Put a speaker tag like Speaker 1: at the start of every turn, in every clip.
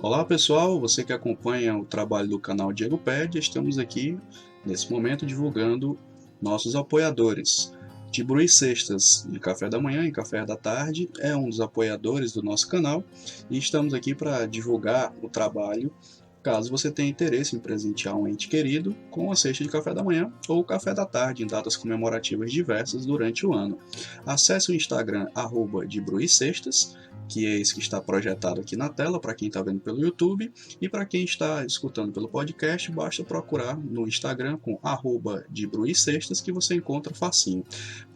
Speaker 1: Olá pessoal, você que acompanha o trabalho do canal Diego Ped, estamos aqui nesse momento divulgando nossos apoiadores. Tibru e Cestas de Café da Manhã e Café da Tarde é um dos apoiadores do nosso canal e estamos aqui para divulgar o trabalho caso você tenha interesse em presentear um ente querido com a cesta de café da manhã ou café da tarde em datas comemorativas diversas durante o ano. Acesse o Instagram @dibruicestas, que é esse que está projetado aqui na tela para quem está vendo pelo YouTube, e para quem está escutando pelo podcast, basta procurar no Instagram com @dibruicestas que você encontra facinho.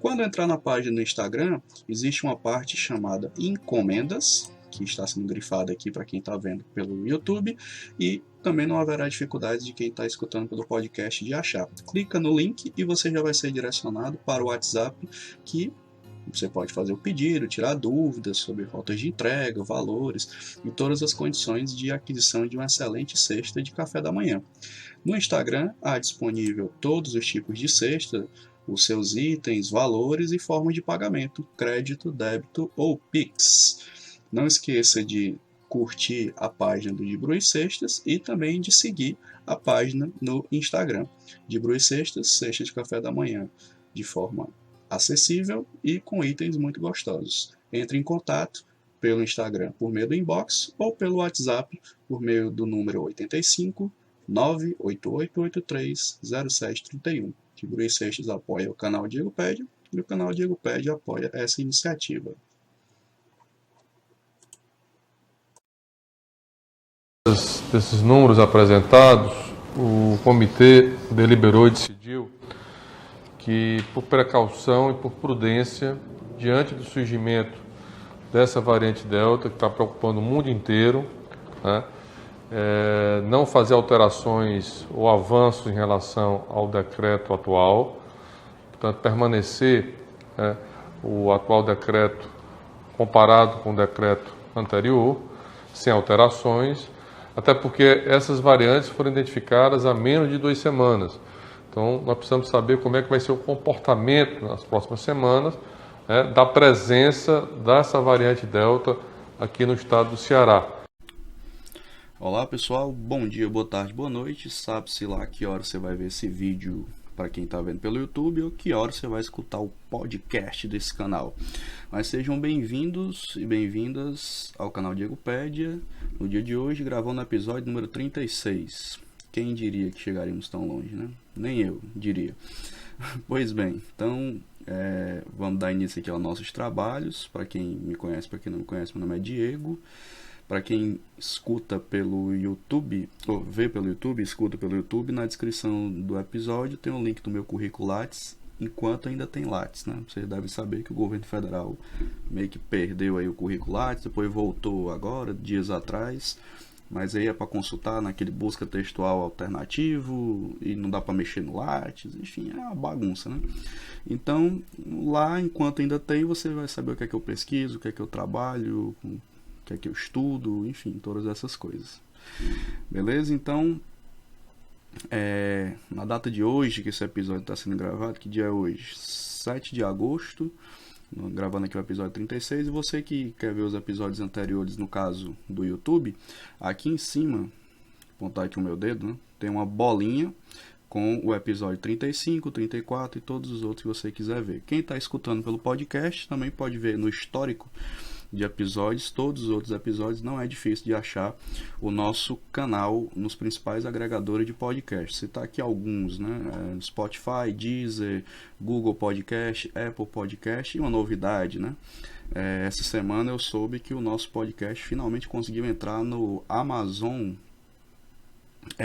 Speaker 1: Quando entrar na página do Instagram, existe uma parte chamada encomendas, que está sendo grifada aqui para quem está vendo pelo YouTube, e também não haverá dificuldades de quem está escutando pelo podcast de achar. Clica no link e você já vai ser direcionado para o WhatsApp, que você pode fazer o pedido, tirar dúvidas sobre rotas de entrega, valores e todas as condições de aquisição de uma excelente cesta de café da manhã. No Instagram há disponível todos os tipos de cesta, os seus itens, valores e formas de pagamento, crédito, débito ou Pix. Não esqueça de curtir a página do Dibru e Cestas e também de seguir a página no Instagram. Dibru e Cestas, cesta de café da manhã, de forma acessível e com itens muito gostosos. Entre em contato pelo Instagram por meio do inbox ou pelo WhatsApp por meio do número 85 98883 0731. Dibru e Cestas apoia o canal Diego Pede e o canal Diego Pede apoia essa iniciativa.
Speaker 2: Desses números apresentados, o comitê deliberou e decidiu que, por precaução e por prudência, diante do surgimento dessa variante Delta, que está preocupando o mundo inteiro, né, não fazer alterações ou avanços em relação ao decreto atual, portanto, permanecer o atual decreto comparado com o decreto anterior, sem alterações, até porque essas variantes foram identificadas há menos de 2 semanas. Então, nós precisamos saber como é que vai ser o comportamento nas próximas semanas, da presença dessa variante Delta aqui no estado do Ceará.
Speaker 1: Olá pessoal, bom dia, boa tarde, boa noite. Sabe-se lá que hora você vai ver esse vídeo para quem está vendo pelo YouTube ou que hora você vai escutar o podcast desse canal. Mas sejam bem-vindos e bem-vindas ao canal Diego Pédia. No dia de hoje, gravando o episódio número 36. Quem diria que chegaríamos tão longe, né? Nem eu diria. Pois bem, então vamos dar início aqui aos nossos trabalhos. Para quem me conhece, para quem não me conhece, meu nome é Diego. Para quem escuta pelo YouTube, ou vê pelo YouTube, escuta pelo YouTube, na descrição do episódio tem um link do meu currículo Lattes, enquanto ainda tem Lattes, né? Vocês devem saber que o governo federal meio que perdeu aí o currículo Lattes, depois voltou agora, dias atrás, mas aí é para consultar naquele busca textual alternativo e não dá para mexer no Lattes, enfim, é uma bagunça, né? Então, lá, enquanto ainda tem, você vai saber o que é que eu pesquiso, o que é que eu trabalho, o que é que eu estudo, enfim, todas essas coisas. Beleza? Então, na data de hoje, que esse episódio está sendo gravado, que dia é hoje? 7 de agosto, gravando aqui o episódio 36, e você que quer ver os episódios anteriores, no caso do YouTube, aqui em cima, vou apontar aqui o meu dedo, né, tem uma bolinha com o episódio 35, 34 e todos os outros que você quiser ver. Quem está escutando pelo podcast também pode ver no histórico de episódios, todos os outros episódios. Não é difícil de achar o nosso canal nos principais agregadores de podcast. Citar aqui alguns, né? Spotify, Deezer, Google Podcast, Apple Podcast, e uma novidade, né? Essa semana eu soube que o nosso podcast finalmente conseguiu entrar no Amazon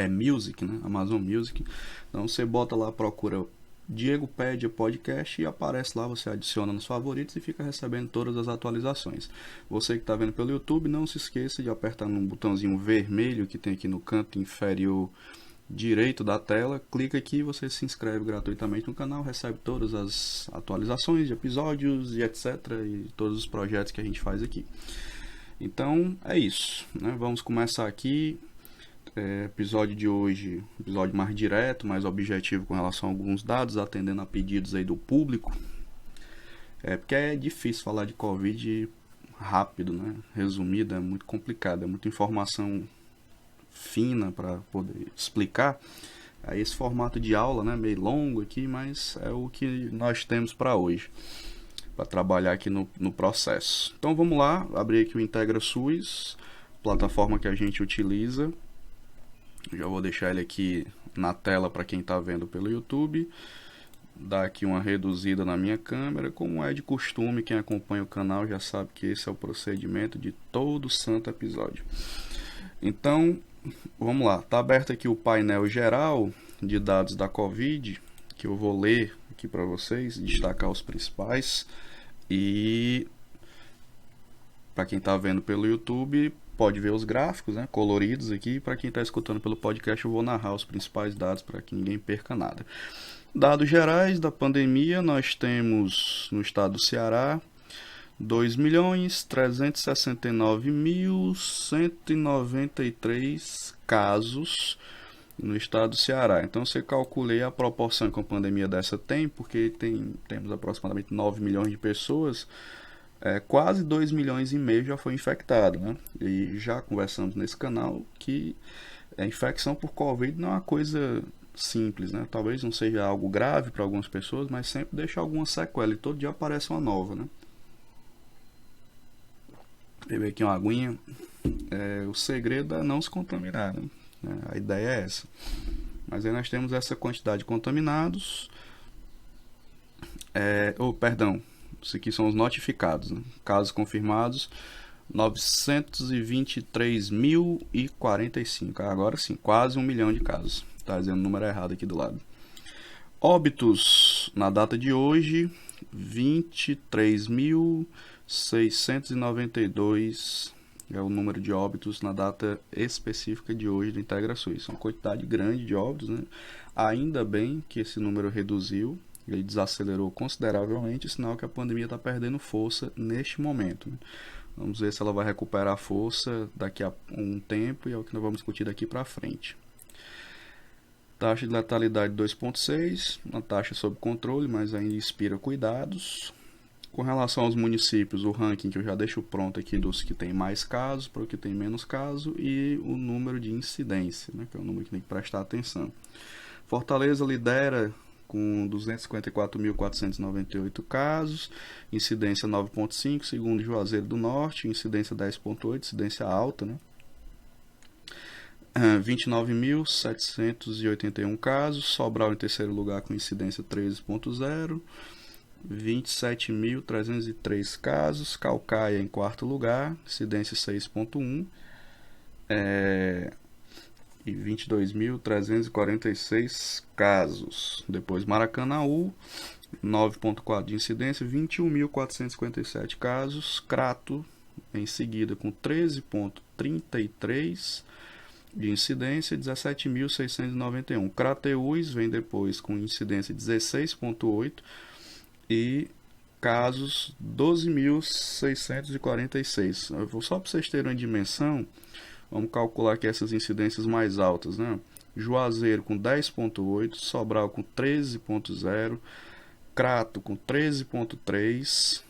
Speaker 1: Music, né? Amazon Music. Então você bota lá, procura Diego Pédia Podcast e aparece lá, você adiciona nos favoritos e fica recebendo todas as atualizações. Você que está vendo pelo YouTube, não se esqueça de apertar no botãozinho vermelho que tem aqui no canto inferior direito da tela. Clica aqui e você se inscreve gratuitamente no canal, recebe todas as atualizações de episódios e etc. E todos os projetos que a gente faz aqui. Então é isso, né? Vamos começar aqui. Episódio de hoje, episódio mais direto, mais objetivo com relação a alguns dados, atendendo a pedidos aí do público. Porque é difícil falar de Covid rápido, né? Resumido, é muito complicado, é muita informação fina para poder explicar. Aí esse formato de aula, né, meio longo aqui, mas é o que nós temos para hoje, para trabalhar aqui no processo. Então vamos lá, abrir aqui o IntegraSUS, plataforma que a gente utiliza. Já vou deixar ele aqui na tela para quem está vendo pelo YouTube. Dar aqui uma reduzida na minha câmera, como é de costume, quem acompanha o canal já sabe que esse é o procedimento de todo santo episódio. Então, vamos lá, está aberto aqui o painel geral de dados da Covid, que eu vou ler aqui para vocês, destacar os principais, e para quem está vendo pelo YouTube, pode ver os gráficos, né, coloridos aqui, para quem está escutando pelo podcast eu vou narrar os principais dados para que ninguém perca nada. Dados gerais da pandemia, nós temos no estado do Ceará 2.369.193 casos no estado do Ceará. Então você calcule a proporção que uma pandemia dessa tem, porque temos aproximadamente 9 milhões de pessoas, quase 2 milhões e meio já foi infectado, né? E já conversamos nesse canal que a infecção por Covid não é uma coisa simples, né? Talvez não seja algo grave para algumas pessoas, mas sempre deixa alguma sequela e todo dia aparece uma nova, né? Beber aqui uma aguinha. O segredo é não se contaminar, né? A ideia é essa. Mas aí nós temos essa quantidade de contaminados. Perdão, isso aqui são os notificados, né? Casos confirmados 923.045. Agora sim, quase 1 milhão de casos. Está dizendo o número errado aqui do lado. Óbitos na data de hoje, 23.692 é o número de óbitos na data específica de hoje do IntegraSUS. Uma quantidade grande de óbitos, né? Ainda bem que esse número reduziu, ele desacelerou consideravelmente, sinal que a pandemia está perdendo força neste momento, né? Vamos ver se ela vai recuperar a força daqui a um tempo e é o que nós vamos discutir daqui para frente. Taxa de letalidade 2,6, uma taxa sob controle, mas ainda inspira cuidados. Com relação aos municípios, o ranking que eu já deixo pronto aqui dos que tem mais casos para o que tem menos casos e o número de incidência, né, que é o número que tem que prestar atenção. Fortaleza lidera com 254.498 casos, incidência 9,5, segundo Juazeiro do Norte, incidência 10,8, incidência alta, né? 29.781 casos, Sobral em terceiro lugar com incidência 13,0, 27.303 casos, Caucaia em quarto lugar, incidência 6,1 e 22.346 casos. Depois Maracanaú, 9,4 de incidência, 21.457 casos, Crato em seguida com 13,33 de incidência, 17.691. Crateús vem depois com incidência 16,8 e casos 12.646. Eu vou só para vocês terem uma dimensão, vamos calcular aqui essas incidências mais altas, né? Juazeiro com 10,8, Sobral com 13,0, Crato com 13,3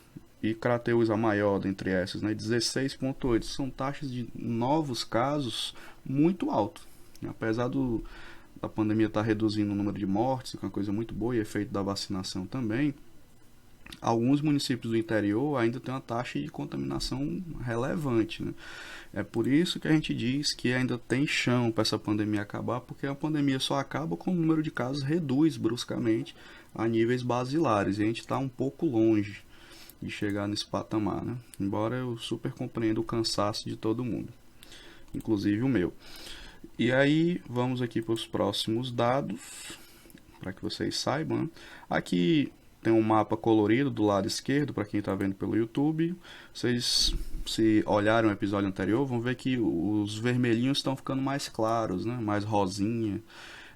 Speaker 1: e Crateús a maior dentre essas, né? 16,8. São taxas de novos casos muito alto. Apesar da pandemia estar reduzindo o número de mortes, que é uma coisa muito boa, e efeito da vacinação também, alguns municípios do interior ainda têm uma taxa de contaminação relevante, né? É por isso que a gente diz que ainda tem chão para essa pandemia acabar, porque a pandemia só acaba quando o número de casos reduz bruscamente a níveis basilares, e a gente está um pouco longe de chegar nesse patamar, né? Embora eu super compreenda o cansaço de todo mundo, inclusive o meu. E aí vamos aqui para os próximos dados, para que vocês saibam, né? Aqui tem um mapa colorido do lado esquerdo, para quem está vendo pelo YouTube. Vocês, se olharem o episódio anterior, vão ver que os vermelhinhos estão ficando mais claros, né? Mais rosinha.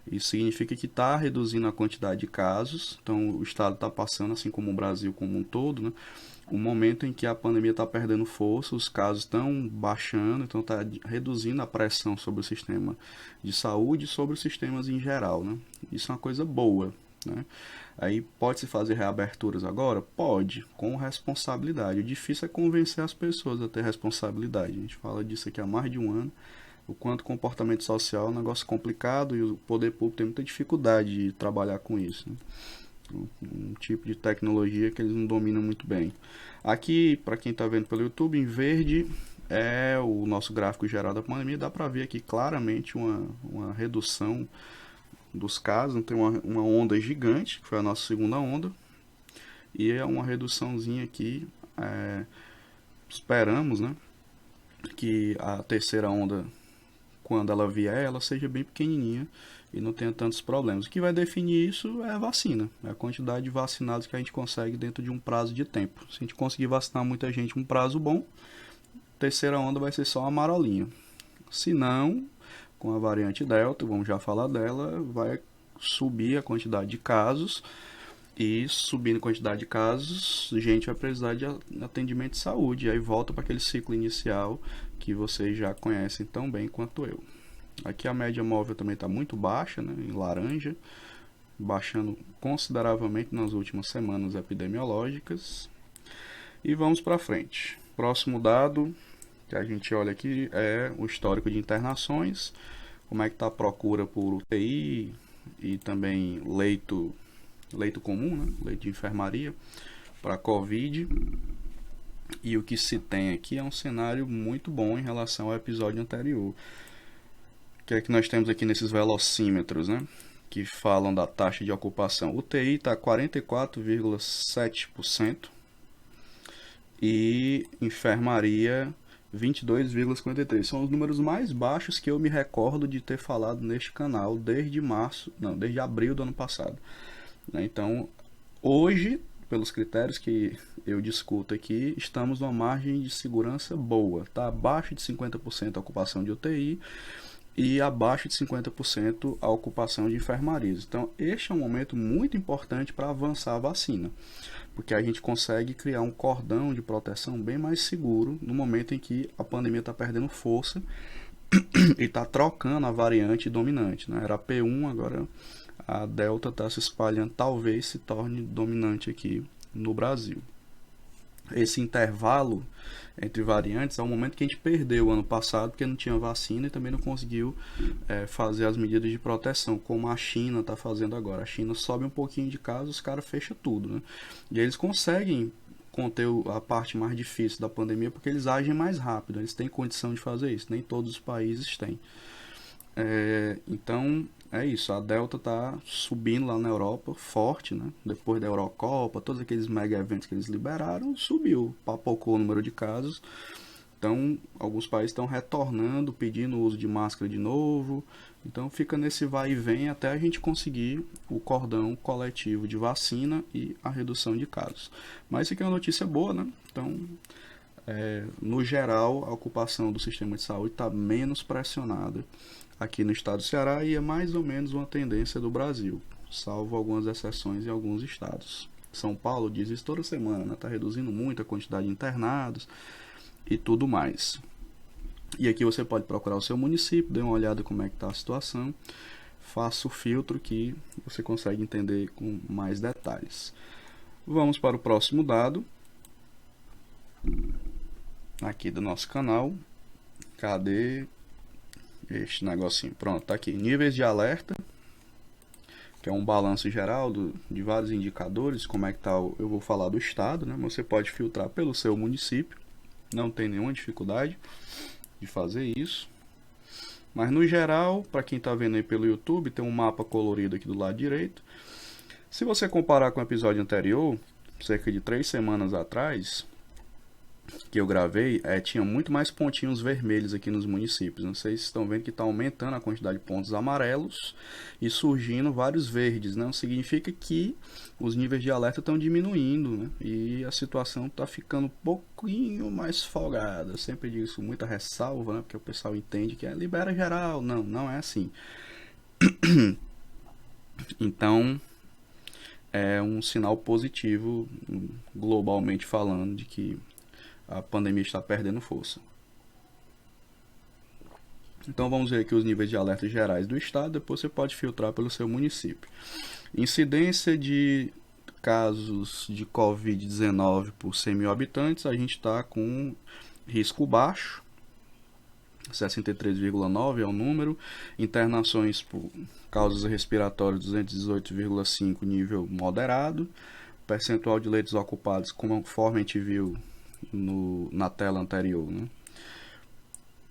Speaker 1: Isso significa que está reduzindo a quantidade de casos. Então o estado está passando, assim como o Brasil como um todo, né? Um momento em que a pandemia está perdendo força, os casos estão baixando, então está reduzindo a pressão sobre o sistema de saúde e sobre os sistemas em geral, né? Isso é uma coisa boa, né? Aí pode-se fazer reaberturas agora? Pode, com responsabilidade. O difícil é convencer as pessoas a ter responsabilidade. A gente fala disso aqui há mais de um ano. O quanto o comportamento social é um negócio complicado e o poder público tem muita dificuldade de trabalhar com isso, né? Um tipo de tecnologia que eles não dominam muito bem. Aqui, para quem está vendo pelo YouTube, em verde é o nosso gráfico geral da pandemia. Dá para ver aqui claramente uma redução dos casos. Tem uma onda gigante, que foi a nossa segunda onda, e é uma reduçãozinha aqui. Esperamos, né, que a terceira onda, quando ela vier, ela seja bem pequenininha e não tenha tantos problemas. O que vai definir isso é a vacina, é a quantidade de vacinados que a gente consegue dentro de um prazo de tempo. Se a gente conseguir vacinar muita gente em um prazo bom, a terceira onda vai ser só uma marolinha. Se não, com a variante Delta, vamos já falar dela, vai subir a quantidade de casos, e subindo a quantidade de casos, a gente vai precisar de atendimento de saúde. E aí volta para aquele ciclo inicial que vocês já conhecem tão bem quanto eu. Aqui a média móvel também está muito baixa, né, em laranja, baixando consideravelmente nas últimas semanas epidemiológicas. E vamos para frente. Próximo dado que a gente olha aqui é o histórico de internações, como é que está a procura por UTI e também leito comum, né, leito de enfermaria para Covid. E o que se tem aqui é um cenário muito bom em relação ao episódio anterior. O que é que nós temos aqui nesses velocímetros, né, que falam da taxa de ocupação? UTI está 44,7% e enfermaria 22,53%. São os números mais baixos que eu me recordo de ter falado neste canal desde abril do ano passado. Então, hoje, pelos critérios que eu discuto aqui, estamos numa margem de segurança boa. Está abaixo de 50% a ocupação de UTI e abaixo de 50% a ocupação de enfermarias. Então, este é um momento muito importante para avançar a vacina, porque a gente consegue criar um cordão de proteção bem mais seguro no momento em que a pandemia está perdendo força e está trocando a variante dominante, né? Era a P1, agora a Delta está se espalhando, talvez se torne dominante aqui no Brasil. Esse intervalo entre variantes é um momento que a gente perdeu ano passado, porque não tinha vacina e também não conseguiu fazer as medidas de proteção, como a China está fazendo agora. A China sobe um pouquinho de casos, os caras fecham tudo, né? E eles conseguem conter a parte mais difícil da pandemia porque eles agem mais rápido, eles têm condição de fazer isso, nem todos os países têm. Então é isso, a Delta está subindo lá na Europa, forte, né? Depois da Eurocopa, todos aqueles mega eventos que eles liberaram, subiu, papocou o número de casos. Então, alguns países estão retornando, pedindo o uso de máscara de novo. Então, fica nesse vai e vem até a gente conseguir o cordão coletivo de vacina e a redução de casos. Mas isso aqui é uma notícia boa, né? Então, no geral, a ocupação do sistema de saúde está menos pressionada aqui no estado do Ceará e é mais ou menos uma tendência do Brasil, salvo algumas exceções em alguns estados. São Paulo diz isso toda semana, está reduzindo muito a quantidade de internados e tudo mais. E aqui você pode procurar o seu município, dê uma olhada como é que está a situação, faça o filtro que você consegue entender com mais detalhes. Vamos para o próximo dado, aqui do nosso canal. Cadê este negocinho? Pronto, tá aqui, níveis de alerta, que é um balanço geral de vários indicadores, como é que tá, eu vou falar do estado, né? Você pode filtrar pelo seu município, não tem nenhuma dificuldade de fazer isso. Mas no geral, para quem está vendo aí pelo YouTube, tem um mapa colorido aqui do lado direito. Se você comparar com o episódio anterior, cerca de 3 semanas atrás, que eu gravei, tinha muito mais pontinhos vermelhos aqui nos municípios. Não sei se estão vendo que está aumentando a quantidade de pontos amarelos e surgindo vários verdes. Não significa que os níveis de alerta estão diminuindo, né? E a situação está ficando um pouquinho mais folgada. Eu sempre digo isso, muita ressalva, né? Porque o pessoal entende que libera geral. Não, não é assim. Então, é um sinal positivo, globalmente falando, de que a pandemia está perdendo força. Então vamos ver aqui os níveis de alerta gerais do estado, depois você pode filtrar pelo seu município. Incidência de casos de Covid-19 por 100 mil habitantes, a gente está com risco baixo, 63,9 é o número. Internações por causas respiratórias, 218,5, nível moderado. Percentual de leitos ocupados, conforme a gente viu na tela anterior, né?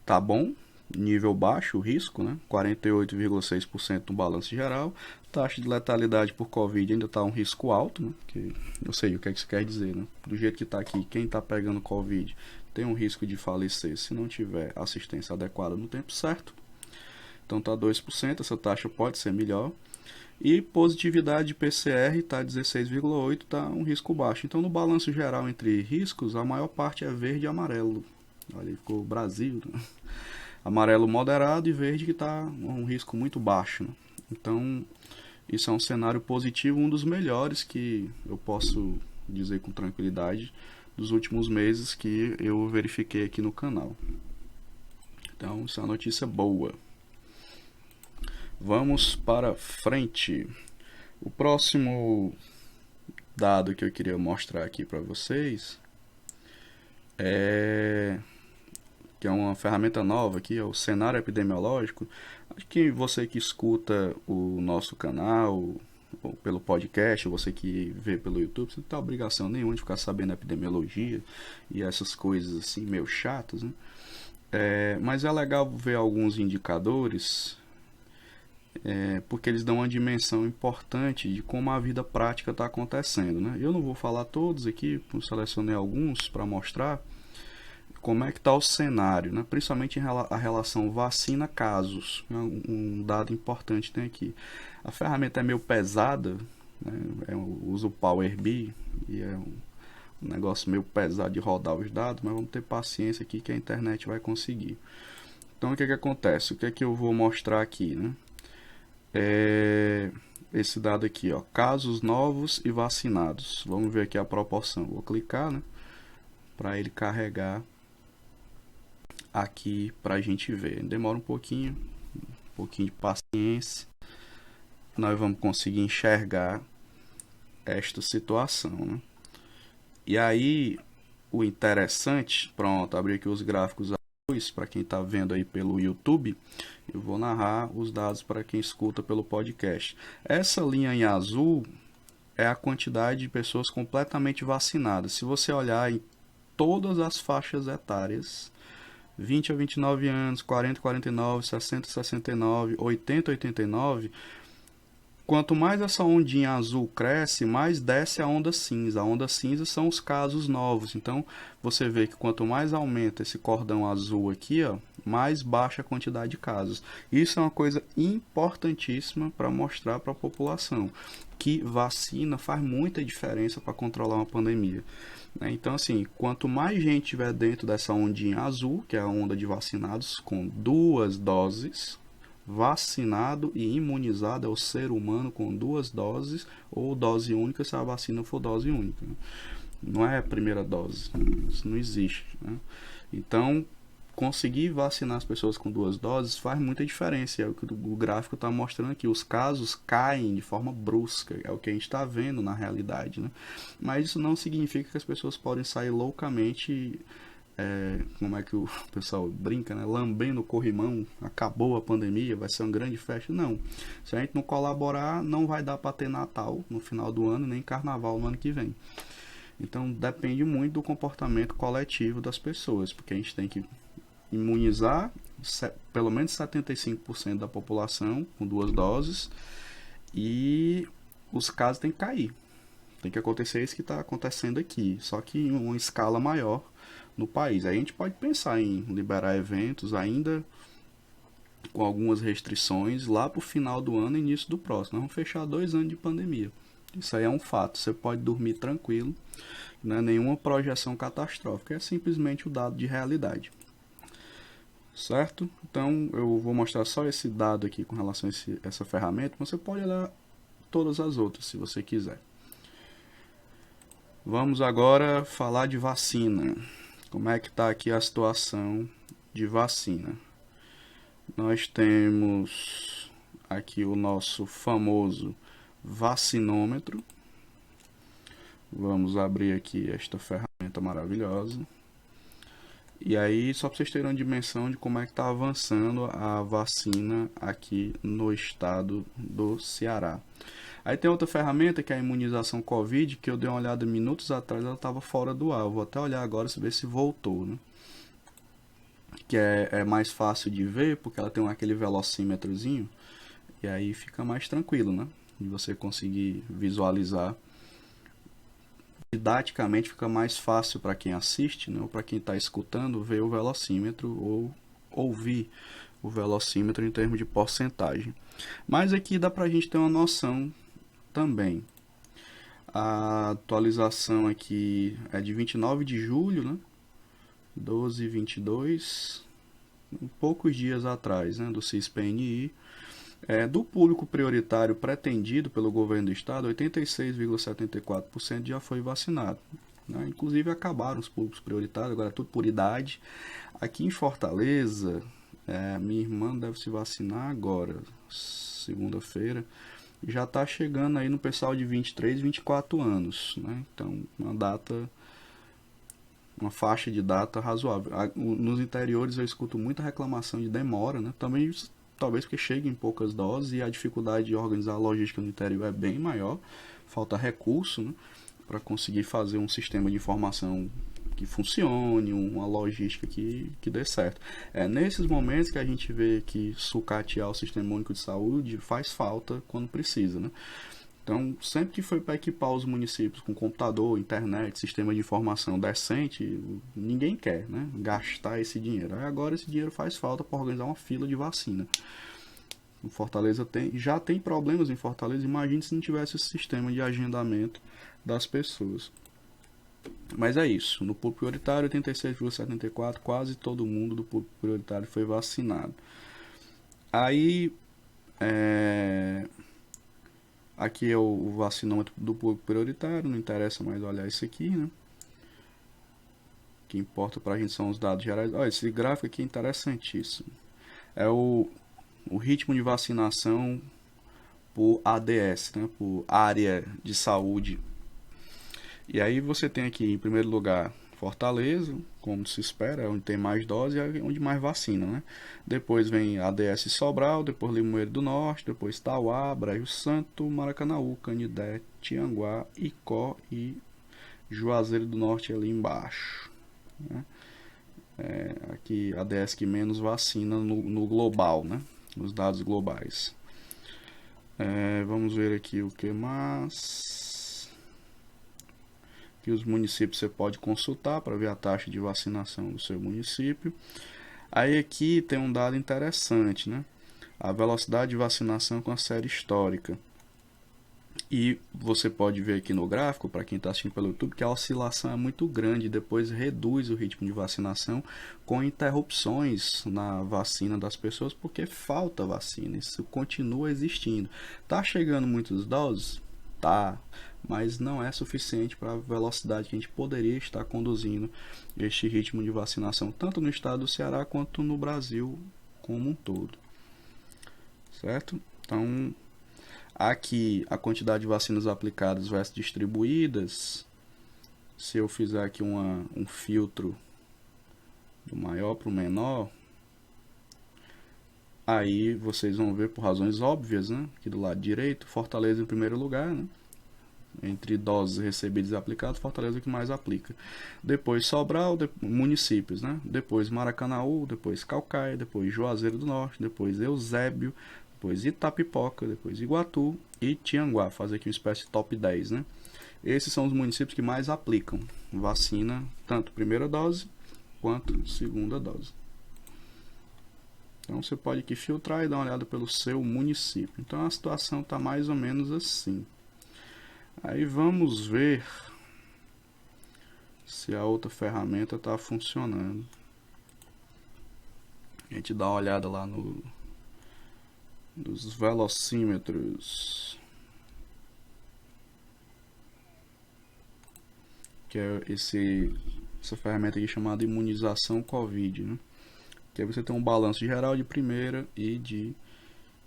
Speaker 1: Tá bom, nível baixo, o risco, né? 48,6% no balanço geral. Taxa de letalidade por Covid ainda está um risco alto, né? Que eu sei o que é que isso quer dizer, né? Do jeito que está aqui, quem está pegando Covid tem um risco de falecer se não tiver assistência adequada no tempo certo. Então está 2%, essa taxa pode ser melhor. E positividade de PCR está 16,8, está um risco baixo. Então no balanço geral entre riscos, a maior parte é verde e amarelo. Olha, ficou Brasil, né? Amarelo moderado e verde que está um risco muito baixo, né? Então isso é um cenário positivo, um dos melhores que eu posso dizer com tranquilidade dos últimos meses que eu verifiquei aqui no canal. Então, isso é uma notícia boa. Vamos para frente. O próximo dado que eu queria mostrar aqui para vocês que é uma ferramenta nova aqui, é o cenário epidemiológico. Acho que você que escuta o nosso canal ou pelo podcast, ou você que vê pelo YouTube, você não tem obrigação nenhuma de ficar sabendo epidemiologia e essas coisas assim meio chatas, né? Mas é legal ver alguns indicadores, porque eles dão uma dimensão importante de como a vida prática está acontecendo, né? Eu não vou falar todos aqui, eu selecionei alguns para mostrar como é que está o cenário, né? Principalmente a relação vacina-casos. Um dado importante tem aqui. A ferramenta é meio pesada, né? Eu uso o Power BI e é um negócio meio pesado de rodar os dados, mas vamos ter paciência aqui que a internet vai conseguir. Então o que acontece? O que é que eu vou mostrar aqui, né? Esse dado aqui, ó, casos novos e vacinados. Vamos ver aqui a proporção. Vou clicar, né, para ele carregar aqui para a gente ver. Demora um pouquinho de paciência. Nós vamos conseguir enxergar esta situação, né? E aí, o interessante, pronto, abri aqui os gráficos para quem está vendo aí pelo YouTube. Eu vou narrar os dados para quem escuta pelo podcast. Essa linha em azul é a quantidade de pessoas completamente vacinadas. Se você olhar em todas as faixas etárias, 20 a 29 anos, 40 a 49, 60 a 69, 80 a 89, quanto mais essa ondinha azul cresce, mais desce a onda cinza. A onda cinza são os casos novos. Então, você vê que quanto mais aumenta esse cordão azul aqui, ó, mais baixa a quantidade de casos. Isso é uma coisa importantíssima para mostrar para a população que vacina faz muita diferença para controlar uma pandemia. Então, assim, quanto mais gente tiver dentro dessa ondinha azul, que é a onda de vacinados com 2 doses, vacinado e imunizado é o ser humano com 2 doses ou dose única se a vacina for dose única. Não é a primeira dose, isso não existe, né? Então, conseguir vacinar as pessoas com 2 doses faz muita diferença. É o que o gráfico está mostrando aqui. Os casos caem de forma brusca, é o que a gente está vendo na realidade, né? Mas isso não significa que as pessoas podem sair loucamente, como é que o pessoal brinca, né? Lambendo o corrimão, acabou a pandemia, vai ser uma grande festa. Não. Se a gente não colaborar, não vai dar para ter Natal no final do ano, nem Carnaval no ano que vem. Então depende muito do comportamento coletivo das pessoas, porque a gente tem que imunizar pelo menos 75% da população com 2 doses e os casos têm que cair. Tem que acontecer isso que está acontecendo aqui, só que em uma escala maior no país. Aí a gente pode pensar em liberar eventos ainda com algumas restrições lá para o final do ano e início do próximo. Nós vamos fechar 2 anos de pandemia. Isso aí é um fato. Você pode dormir tranquilo, não é nenhuma projeção catastrófica, é simplesmente o dado de realidade. Certo? Então eu vou mostrar só esse dado aqui com relação a essa ferramenta. Você pode olhar todas as outras se você quiser. Vamos agora falar de vacina. Como é que está aqui a situação de vacina? Nós temos aqui o nosso famoso vacinômetro. Vamos abrir aqui esta ferramenta maravilhosa. E aí, só para vocês terem uma dimensão de como é que está avançando a vacina aqui no estado do Ceará. Aí tem outra ferramenta que é a imunização Covid, que eu dei uma olhada minutos atrás, ela estava fora do ar. Eu vou até olhar agora e ver se voltou, né? Que é mais fácil de ver, porque ela tem aquele velocímetrozinho, e aí fica mais tranquilo, né? De você conseguir visualizar. Didaticamente fica mais fácil para quem assiste, né, ou para quem está escutando, ver o velocímetro ou ouvir o velocímetro em termos de porcentagem. Mas aqui dá para a gente ter uma noção também. A atualização aqui é de 29 de julho, né, 12h22, poucos dias atrás, né, do CISPNI. Do público prioritário pretendido pelo governo do estado, 86,74% já foi vacinado. Né? Inclusive acabaram os públicos prioritários, agora é tudo por idade. Aqui em Fortaleza, minha irmã deve se vacinar agora, segunda-feira. Já está chegando aí no pessoal de 23, 24 anos. Né? Então, uma faixa de data razoável. Nos interiores eu escuto muita reclamação de demora, né? Também talvez porque chegue em poucas doses e a dificuldade de organizar a logística no interior é bem maior, falta recurso, né, para conseguir fazer um sistema de informação que funcione, uma logística que dê certo. É nesses momentos que a gente vê que sucatear o Sistema Único de Saúde faz falta quando precisa, né? Então, sempre que foi para equipar os municípios com computador, internet, sistema de informação decente, ninguém quer, né, gastar esse dinheiro. Aí agora esse dinheiro faz falta para organizar uma fila de vacina. Em Fortaleza já tem problemas em Fortaleza, imagine se não tivesse esse sistema de agendamento das pessoas. Mas é isso, no público prioritário, 86,74%, quase todo mundo do público prioritário foi vacinado. Aí, aqui é o vacinômetro do público prioritário, não interessa mais olhar isso aqui, né? O que importa pra gente são os dados gerais. Olha, esse gráfico aqui é interessantíssimo. É o ritmo de vacinação por ADS, né? Por área de saúde. E aí você tem aqui, em primeiro lugar, Fortaleza, como se espera, é onde tem mais dose e é onde mais vacina, né? Depois vem ADS Sobral, depois Limoeiro do Norte, depois Tauá, Brejo Santo, Maracanaú, Canidé, Tianguá, Icó e Juazeiro do Norte ali embaixo, né? Aqui ADS que menos vacina no global, né? Nos dados globais. Vamos ver aqui o que mais. Que os municípios você pode consultar para ver a taxa de vacinação do seu município. Aí aqui tem um dado interessante, né? A velocidade de vacinação com a série histórica. E você pode ver aqui no gráfico, para quem está assistindo pelo YouTube, que a oscilação é muito grande, depois reduz o ritmo de vacinação com interrupções na vacina das pessoas, porque falta vacina, isso continua existindo. Tá chegando muitas doses? Tá, mas não é suficiente para a velocidade que a gente poderia estar conduzindo este ritmo de vacinação, tanto no estado do Ceará quanto no Brasil como um todo. Certo? Então, aqui a quantidade de vacinas aplicadas versus distribuídas. Se eu fizer aqui um filtro do maior para o menor, aí vocês vão ver por razões óbvias, né? Aqui do lado direito, Fortaleza em primeiro lugar, né? Entre doses recebidas e aplicadas, Fortaleza é o que mais aplica. Depois Sobral, municípios, né? Depois Maracanaú, depois Caucaia, depois Juazeiro do Norte, depois Eusébio, depois Itapipoca, depois Iguatu e Tianguá. Fazer aqui uma espécie de top 10, né? Esses são os municípios que mais aplicam vacina, tanto primeira dose quanto segunda dose. Então você pode aqui filtrar e dar uma olhada pelo seu município. Então a situação está mais ou menos assim. Aí vamos ver se a outra ferramenta está funcionando. A gente dá uma olhada lá nos velocímetros, que é essa ferramenta aqui chamada imunização Covid, né? Que aí você tem um balanço geral de primeira e de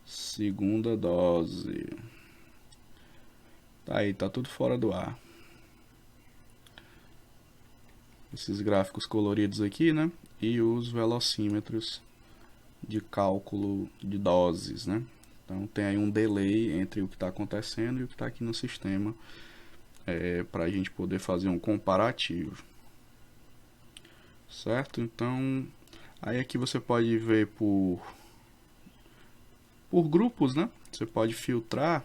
Speaker 1: segunda dose. Tá aí, tá tudo fora do ar. Esses gráficos coloridos aqui, né? E os velocímetros de cálculo de doses, né? Então tem aí um delay entre o que está acontecendo e o que está aqui no sistema, para a gente poder fazer um comparativo, certo? Então aí aqui você pode ver por grupos, né? Você pode filtrar.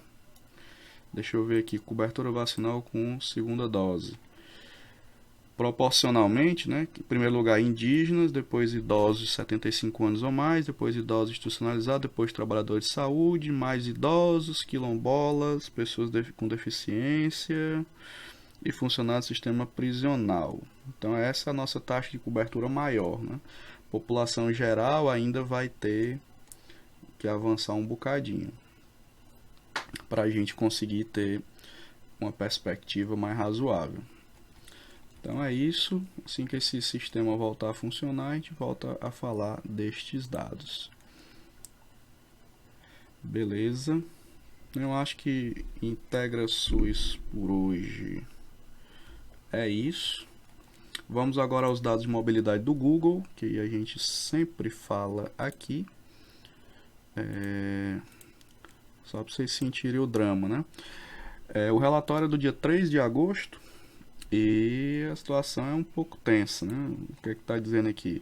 Speaker 1: Deixa eu ver aqui, cobertura vacinal com segunda dose. Proporcionalmente, né? Em primeiro lugar, indígenas, depois idosos de 75 anos ou mais, depois idosos institucionalizados, depois trabalhadores de saúde, mais idosos, quilombolas, pessoas com deficiência e funcionários do sistema prisional. Então essa é a nossa taxa de cobertura maior, né? População geral ainda vai ter que avançar um bocadinho para a gente conseguir ter uma perspectiva mais razoável. Então é isso. Assim que esse sistema voltar a funcionar, a gente volta a falar destes dados. Beleza. Eu acho que IntegraSUS por hoje é isso. Vamos agora aos dados de mobilidade do Google, que a gente sempre fala aqui. Só para vocês sentirem o drama, né? O relatório é do dia 3 de agosto. E a situação é um pouco tensa, né? O que está dizendo aqui?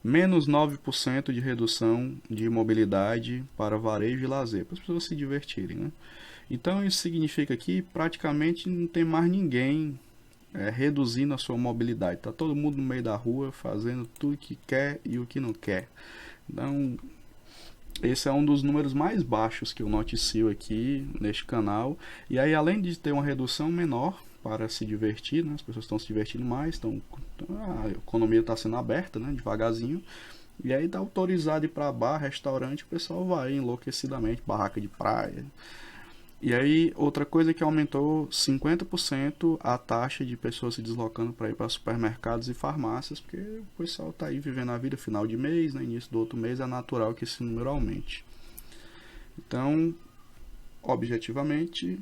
Speaker 1: Menos 9% de redução de mobilidade para varejo e lazer, para as pessoas se divertirem, né? Então isso significa que praticamente não tem mais ninguém reduzindo a sua mobilidade. Está todo mundo no meio da rua fazendo tudo que quer e o que não quer. Então esse é um dos números mais baixos que eu noticio aqui neste canal. E aí, além de ter uma redução menor para se divertir, né? As pessoas estão se divertindo mais, a economia está sendo aberta, né? Devagarzinho. E aí está autorizado ir para bar, restaurante, o pessoal vai enlouquecidamente, barraca de praia. E aí, outra coisa que aumentou 50% a taxa de pessoas se deslocando para ir para supermercados e farmácias, porque o pessoal está aí vivendo a vida final de mês, né? Início do outro mês, é natural que esse número aumente. Então, objetivamente,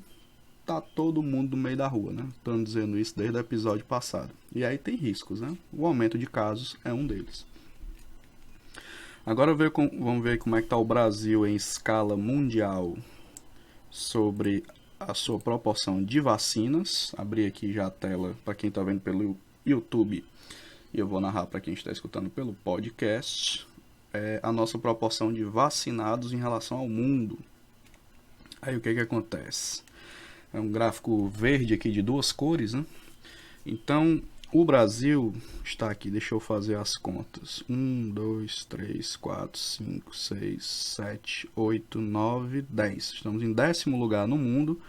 Speaker 1: tá todo mundo no meio da rua, né? Estamos dizendo isso desde o episódio passado. E aí tem riscos, né? O aumento de casos é um deles. Agora vamos ver como é que está o Brasil em escala mundial sobre a sua proporção de vacinas. Abri aqui já a tela para quem está vendo pelo YouTube e eu vou narrar para quem está escutando pelo podcast. A nossa proporção de vacinados em relação ao mundo. Aí o que acontece? É um gráfico verde aqui de duas cores, né? Então, o Brasil está aqui, deixa eu fazer as contas. 1, 2, 3, 4, 5, 6, 7, 8, 9, 10. Estamos em 10º lugar no mundo.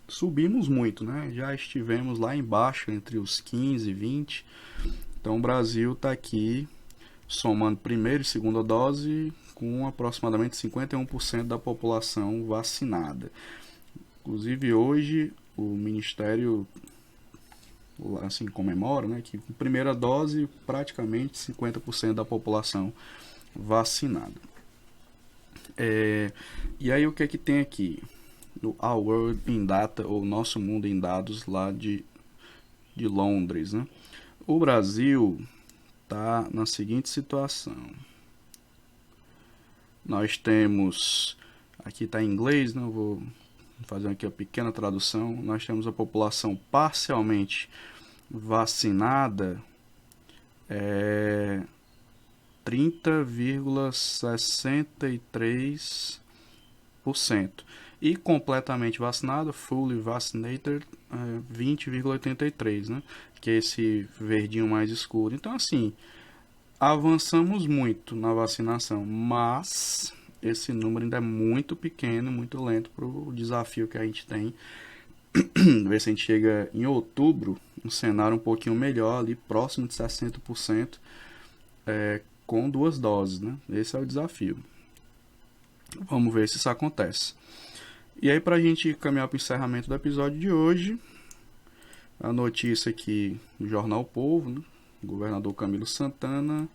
Speaker 1: Subimos muito, né? Já estivemos lá embaixo, entre os 15 e 20. Então, o Brasil está aqui, somando primeira e segunda dose, com aproximadamente 51% da população vacinada. Inclusive hoje o Ministério assim comemora, né, que com primeira dose praticamente 50% da população vacinada. E aí o que é que tem aqui? No Our World in Data, ou Nosso Mundo em Dados, lá de Londres, né? O Brasil está na seguinte situação. Nós temos, aqui está em inglês, né? Eu vou fazer aqui a pequena tradução. Nós temos a população parcialmente vacinada, 30,63%, e completamente vacinado, fully vaccinated, 20,83%, né? Que é esse verdinho mais escuro. Então, assim, avançamos muito na vacinação, mas esse número ainda é muito pequeno, muito lento para o desafio que a gente tem. Ver se a gente chega em outubro, um cenário um pouquinho melhor, ali próximo de 60%, com 2 doses, né? Esse é o desafio. Vamos ver se isso acontece. E aí, para a gente caminhar para o encerramento do episódio de hoje, a notícia aqui do Jornal Povo, né? O governador Camilo Santana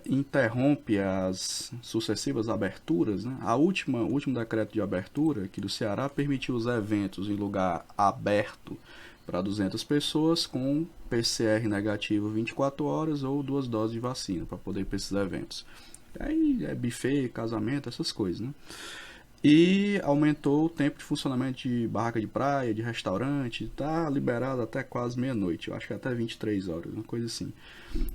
Speaker 1: interrompe as sucessivas aberturas, né? O último decreto de abertura aqui do Ceará permitiu os eventos em lugar aberto para 200 pessoas com PCR negativo 24 horas ou 2 doses de vacina para poder ir para esses eventos. Aí é buffet, casamento, essas coisas, né? E aumentou o tempo de funcionamento de barraca de praia, de restaurante, tá liberado até quase meia-noite, eu acho que até 23 horas, uma coisa assim.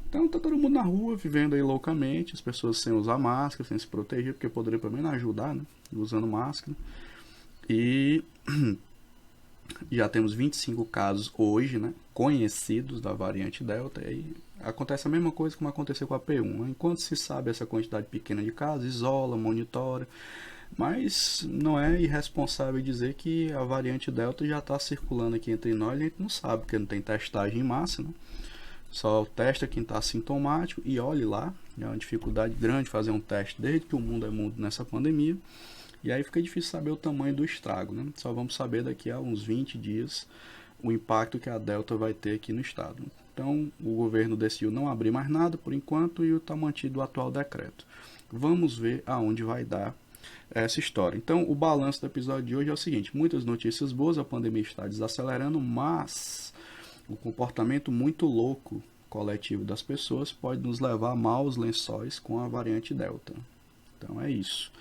Speaker 1: Então tá todo mundo na rua, vivendo aí loucamente, as pessoas sem usar máscara, sem se proteger, porque poderia pelo menos ajudar, né? Usando máscara. E já temos 25 casos hoje, né? Conhecidos da variante Delta, e aí acontece a mesma coisa como aconteceu com a P1, né? Enquanto se sabe essa quantidade pequena de casos, isola, monitora. Mas não é irresponsável dizer que a variante Delta já está circulando aqui entre nós, a gente não sabe, porque não tem testagem em massa, né? Só testa quem está assintomático e olhe lá, é uma dificuldade grande fazer um teste desde que o mundo é mundo nessa pandemia. E aí fica difícil saber o tamanho do estrago, né? Só vamos saber daqui a uns 20 dias o impacto que a Delta vai ter aqui no estado. Então o governo decidiu não abrir mais nada por enquanto e está mantido o atual decreto. Vamos ver aonde vai dar essa história. Então, o balanço do episódio de hoje é o seguinte: muitas notícias boas, a pandemia está desacelerando, mas o comportamento muito louco coletivo das pessoas pode nos levar a maus lençóis com a variante Delta. Então é isso.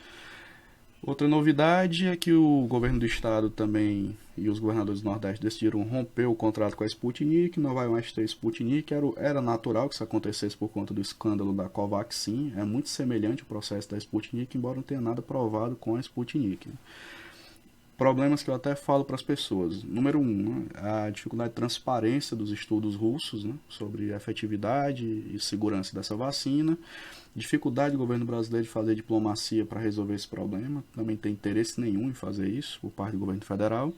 Speaker 1: Outra novidade é que o governo do estado também e os governadores do Nordeste decidiram romper o contrato com a Sputnik, não vai mais ter Sputnik, era natural que isso acontecesse por conta do escândalo da Covaxin, é muito semelhante o processo da Sputnik, embora não tenha nada provado com a Sputnik. Problemas que eu até falo para as pessoas. Número 1, né, a dificuldade de transparência dos estudos russos, né, sobre a efetividade e segurança dessa vacina. Dificuldade do governo brasileiro de fazer diplomacia para resolver esse problema. Também tem interesse nenhum em fazer isso por parte do governo federal.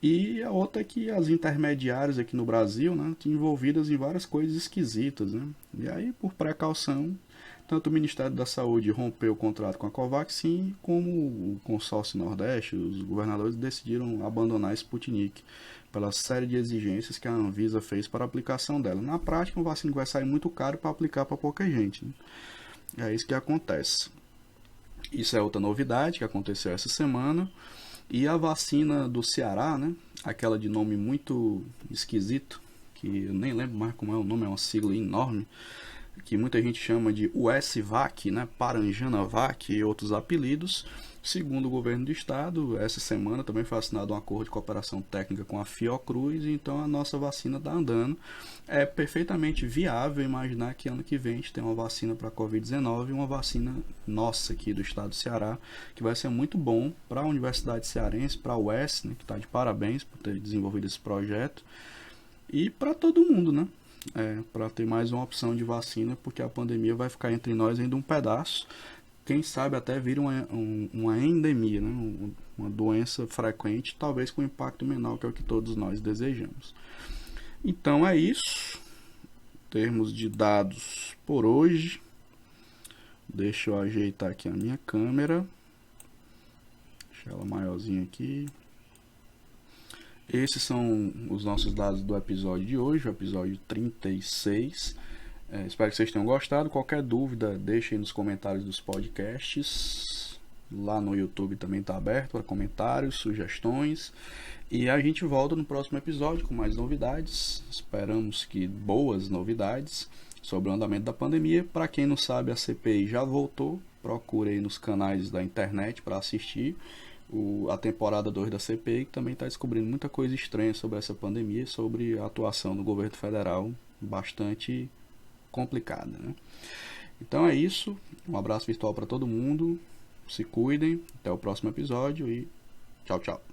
Speaker 1: E a outra é que as intermediárias aqui no Brasil, né, estão envolvidas em várias coisas esquisitas, né? E aí, por precaução, tanto o Ministério da Saúde rompeu o contrato com a Covaxin, como o consórcio Nordeste, os governadores decidiram abandonar a Sputnik pela série de exigências que a Anvisa fez para a aplicação dela. Na prática, uma vacina vai sair muito caro para aplicar para pouca gente, né? É isso que acontece. Isso é outra novidade que aconteceu essa semana. E a vacina do Ceará, né? Aquela de nome muito esquisito, que eu nem lembro mais como é o nome, é uma sigla enorme, que muita gente chama de USVac, né? Paranjanavac e outros apelidos. Segundo o governo do estado, essa semana também foi assinado um acordo de cooperação técnica com a Fiocruz, então a nossa vacina está andando. É perfeitamente viável imaginar que ano que vem a gente tem uma vacina para a Covid-19 e uma vacina nossa aqui do estado do Ceará, que vai ser muito bom para a Universidade Cearense, para a UES, né, que está de parabéns por ter desenvolvido esse projeto, e para todo mundo, né? Para ter mais uma opção de vacina, porque a pandemia vai ficar entre nós ainda um pedaço. Quem sabe até vir uma endemia, né? Uma doença frequente, talvez com impacto menor, que é o que todos nós desejamos. Então é isso. Em termos de dados por hoje, deixa eu ajeitar aqui a minha câmera. Deixa ela maiorzinha aqui. Esses são os nossos dados do episódio de hoje, o episódio 36. Espero que vocês tenham gostado. Qualquer dúvida, deixem nos comentários dos podcasts. Lá no YouTube também está aberto para comentários, sugestões. E a gente volta no próximo episódio com mais novidades. Esperamos que boas novidades sobre o andamento da pandemia. Para quem não sabe, a CPI já voltou. Procure aí nos canais da internet para assistir a temporada 2 da CPI, que também está descobrindo muita coisa estranha sobre essa pandemia e sobre a atuação do governo federal, bastante complicada, né? Então é isso. Um abraço virtual para todo mundo. Se cuidem. Até o próximo episódio e tchau, tchau.